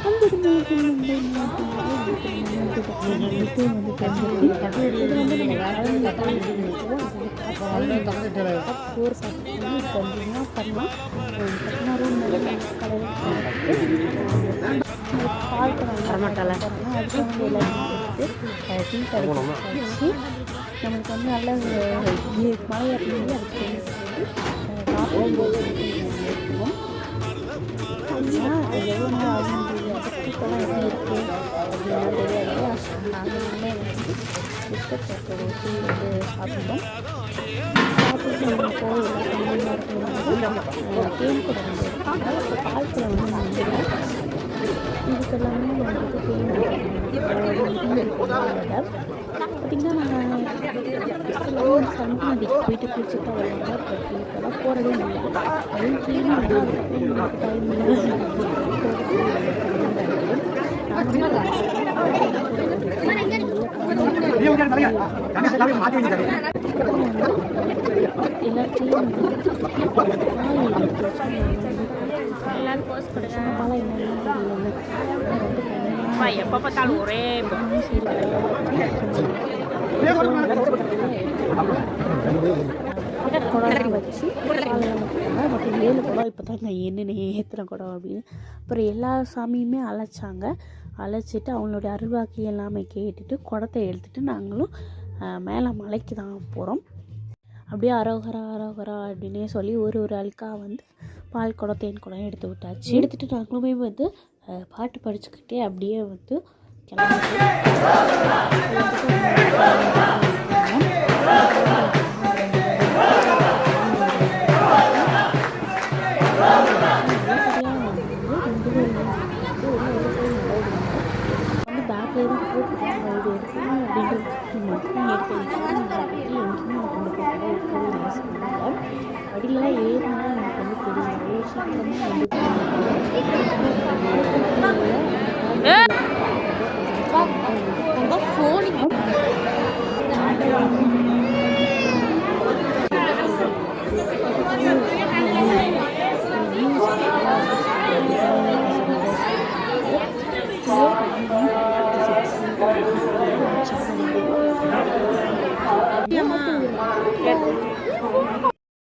அந்த திருமணத்தில் நம்மளுக்கு வந்து நல்ல மழை ஏற்படும்போது அதுக்கு இருக்குவோம். எவ்வளோ நேரம் ஆகுது அதுக்குலாம் எப்படி இருக்குது அப்படின்னு தெரியாது. நாங்கள் வந்து பிஸ்கட் சாப்பிட்டு ஊற்றி வந்து சாப்பிட்டோம். சாப்பிட்டு நம்ம போய் தேன் கூட வந்து பால் கூட வந்து நாங்கள் இதுக்கெல்லாமே வந்துட்டு தேன் பார்த்திங்கன்னா நாங்கள் சமுத்திர நதிக்கு போயிட்டு குளிச்சுட்டு வரலாங்க. பட் இப்போலாம் போகிறதே இல்லை. அதுவும் கிளீனாக அதுக்கப்புறம் டைம் எப்போ பார்த்தாலும் ஒரே குடம் வச்சு பட் 7 குடம் இப்போ தான் நான் என்னென்ன ஏற்றுன குடம் அப்படின்னு. அப்புறம் எல்லா சாமியுமே அழைச்சிட்டு அவங்களோட அருள்வாக்கு எல்லாமே கேட்டுட்டு குடத்தை எடுத்துகிட்டு நாங்களும் மேலே மலைக்கு தான் போகிறோம். அப்படியே அரோகரா அரோகரா அப்படின்னே சொல்லி ஒரு ஆளுக்காக வந்து பால் குடம் தேன் குடம் எடுத்து விட்டாச்சு. எடுத்துகிட்டு நாங்களுமே வந்து பாட்டு படிச்சுக்கிட்டே அப்படியே வந்து வந்து பேக்லேயே தான் போட்டுருக்காங்க. இது எடுக்கணும் அப்படின்றது மட்டும் எடுத்து எங்கேயுமே கொண்டு போகிறதா இருக்கவே யோசிக்கிறாங்க. படியெல்லாம் ஏறினா எனக்கு வந்து தெரியும். அவ்வளோ சீக்கிரமாக வந்து